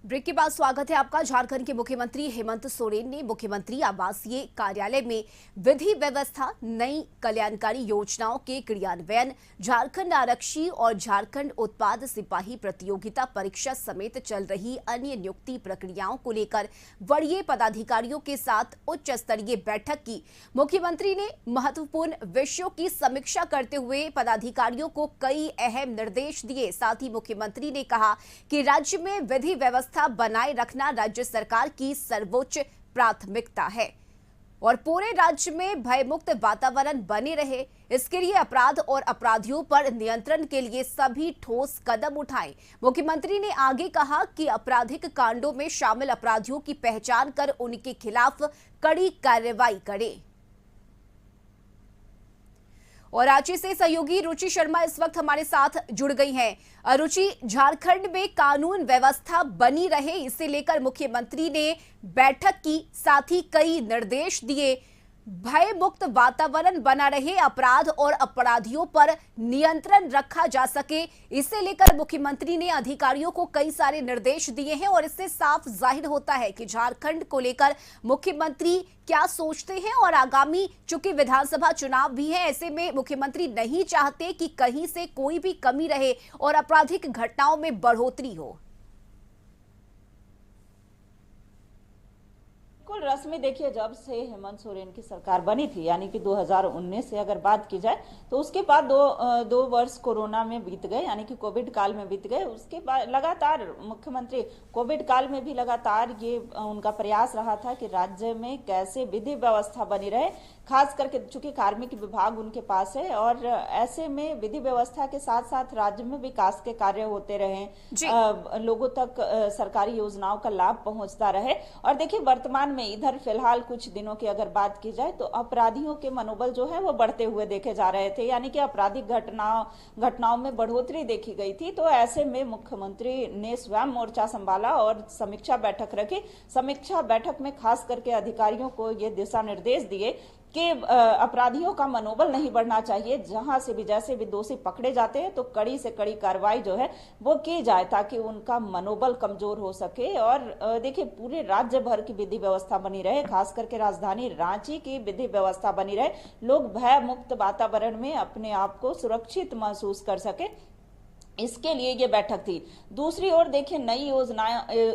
Break के बाद स्वागत है आपका। झारखंड के मुख्यमंत्री हेमंत सोरेन ने मुख्यमंत्री आवासीय कार्यालय में विधि व्यवस्था, नई कल्याणकारी योजनाओं के क्रियान्वयन, झारखंड आरक्षी और झारखंड उत्पाद सिपाही प्रतियोगिता परीक्षा समेत चल रही अन्य नियुक्ति प्रक्रियाओं को लेकर वरीय पदाधिकारियों के साथ उच्च स्तरीय बैठक की। मुख्यमंत्री ने महत्वपूर्ण विषयों की समीक्षा करते हुए पदाधिकारियों को कई अहम निर्देश दिए। साथ ही मुख्यमंत्री ने कहा कि राज्य में विधि व्यवस्था बनाए रखना राज्य सरकार की सर्वोच्च प्राथमिकता है और पूरे राज्य में भयमुक्त वातावरण बने रहे, इसके लिए अपराध और अपराधियों पर नियंत्रण के लिए सभी ठोस कदम उठाएं। मुख्यमंत्री ने आगे कहा कि आपराधिक कांडों में शामिल अपराधियों की पहचान कर उनके खिलाफ कड़ी कार्रवाई करें। और रांची से सहयोगी रुचि शर्मा इस वक्त हमारे साथ जुड़ गई हैं। रुचि, झारखंड में कानून व्यवस्था बनी रहे, इसे लेकर मुख्यमंत्री ने बैठक की, साथ ही कई निर्देश दिए। भय मुक्त वातावरण बना रहे, अपराध और अपराधियों पर नियंत्रण रखा जा सके, इसे लेकर मुख्यमंत्री ने अधिकारियों को कई सारे निर्देश दिए हैं और इससे साफ जाहिर होता है कि झारखंड को लेकर मुख्यमंत्री क्या सोचते हैं। और आगामी चूंकि विधानसभा चुनाव भी है, ऐसे में मुख्यमंत्री नहीं चाहते कि कहीं से कोई भी कमी रहे और आपराधिक घटनाओं में बढ़ोतरी हो। बिल्कुल रस्मी देखिए, जब से हेमंत सोरेन की सरकार बनी थी यानी कि 2019 से अगर बात की जाए तो उसके बाद दो वर्ष कोरोना में बीत गए, यानी कि कोविड काल में बीत गए। उसके बाद लगातार मुख्यमंत्री कोविड काल में भी लगातार ये उनका प्रयास रहा था कि राज्य में कैसे विधि व्यवस्था बनी रहे, खास करके चूंकि कार्मिक विभाग उनके पास है और ऐसे में विधि व्यवस्था के साथ साथ राज्य में विकास के कार्य होते रहे, लोगों तक सरकारी योजनाओं का लाभ पहुंचता रहे। और देखिए वर्तमान में इधर फिलहाल कुछ दिनों की अगर बात की जाए तो अपराधियों के मनोबल जो है वो बढ़ते हुए देखे जा रहे थे, यानी कि आपराधिक घटनाओं में बढ़ोतरी देखी गई थी। तो ऐसे में मुख्यमंत्री ने स्वयं मोर्चा संभाला और समीक्षा बैठक रखी। समीक्षा बैठक में खास करके अधिकारियों को ये दिशा निर्देश दिए कि अपराधियों का मनोबल नहीं बढ़ना चाहिए, जहां से भी जैसे भी दोषी पकड़े जाते हैं तो कड़ी से कड़ी कार्रवाई जो है वो की जाए ताकि उनका मनोबल कमजोर हो सके। और देखिए पूरे राज्य भर की विधि व्यवस्था बनी रहे, खास करके राजधानी रांची की विधि व्यवस्था बनी रहे, लोग भय मुक्त वातावरण में अपने आप को सुरक्षित महसूस कर सके, इसके लिए ये बैठक थी। दूसरी ओर देखिए नई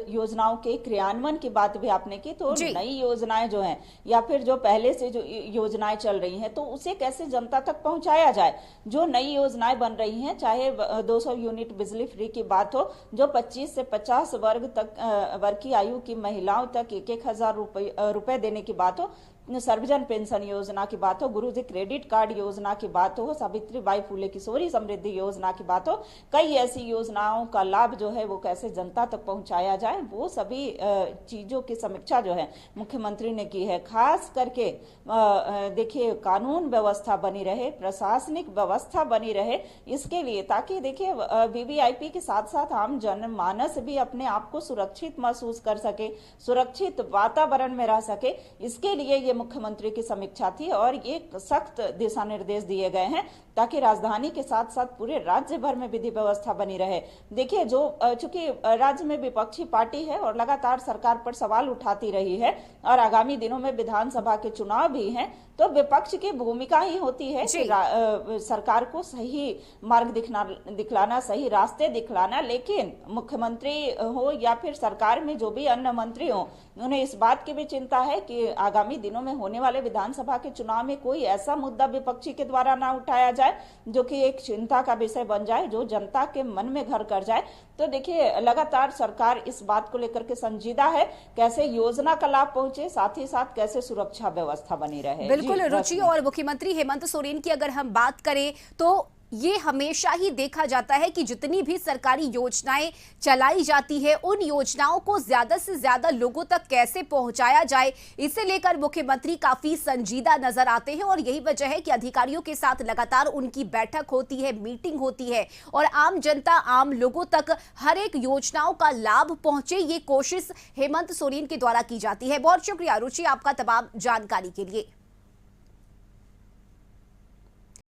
योजनाओं के क्रियान्वयन की बात भी आपने की, तो नई योजनाएं जो हैं या फिर जो पहले से जो योजनाएं चल रही हैं तो उसे कैसे जनता तक पहुंचाया जाए। जो नई योजनाएं बन रही हैं, चाहे 200 यूनिट बिजली फ्री की बात हो, जो 25 से 50 वर्ग की आयु की महिलाओं तक 1,000 रुपए देने की बात हो, सर्वजन पेंशन योजना की बात हो, गुरुजी क्रेडिट कार्ड योजना की बात हो, सावित्री बाई फुले किशोरी समृद्धि योजना की बात हो, कई ऐसी योजनाओं का लाभ जो है वो कैसे जनता तक पहुंचाया जाए, वो सभी चीजों की समीक्षा जो है मुख्यमंत्री ने की है। खास करके देखिए कानून व्यवस्था बनी रहे, प्रशासनिक व्यवस्था बनी रहे, इसके लिए ताकि देखिए वीवीआईपी के साथ साथ आम जनमानस भी अपने आप को सुरक्षित महसूस कर सके, सुरक्षित वातावरण में रह सके, इसके लिए ये मुख्यमंत्री की समीक्षा थी और ये सख्त दिशा निर्देश दिए गए हैं ताकि राजधानी के साथ साथ पूरे राज्य भर में विधि व्यवस्था बनी रहे। देखिए जो चूंकि राज्य में विपक्षी पार्टी है और लगातार सरकार पर सवाल उठाती रही है और आगामी दिनों में विधानसभा के चुनाव भी हैं, तो विपक्ष की भूमिका ही होती है कि सरकार को सही मार्ग दिखलाना, सही रास्ते दिखलाना। लेकिन मुख्यमंत्री हो या फिर सरकार में जो भी अन्य मंत्री हो, उन्हें इस बात की भी चिंता है कि आगामी दिनों में होने वाले विधानसभा के चुनाव में कोई ऐसा मुद्दा विपक्षी के द्वारा ना उठाया जाए जो कि एक चिंता का विषय बन जाए, जो जनता के मन में घर कर जाए। तो देखिए लगातार सरकार इस बात को लेकर के संजीदा है, कैसे योजना का लाभ पहुंचे, साथ ही साथ कैसे सुरक्षा व्यवस्था बनी रहे। बिल्कुल रुचि, और मुख्यमंत्री हेमंत सोरेन की अगर हम बात करें तो ये हमेशा ही देखा जाता है कि जितनी भी सरकारी योजनाएं चलाई जाती है, उन योजनाओं को ज्यादा से ज्यादा लोगों तक कैसे पहुंचाया जाए, इसे लेकर मुख्यमंत्री काफी संजीदा नजर आते हैं। और यही वजह है कि अधिकारियों के साथ लगातार उनकी बैठक होती है, मीटिंग होती है और आम जनता, आम लोगों तक हर एक योजनाओं का लाभ पहुंचे, ये कोशिश हेमंत सोरेन के द्वारा की जाती है। बहुत शुक्रिया रुचि आपका तमाम जानकारी के लिए।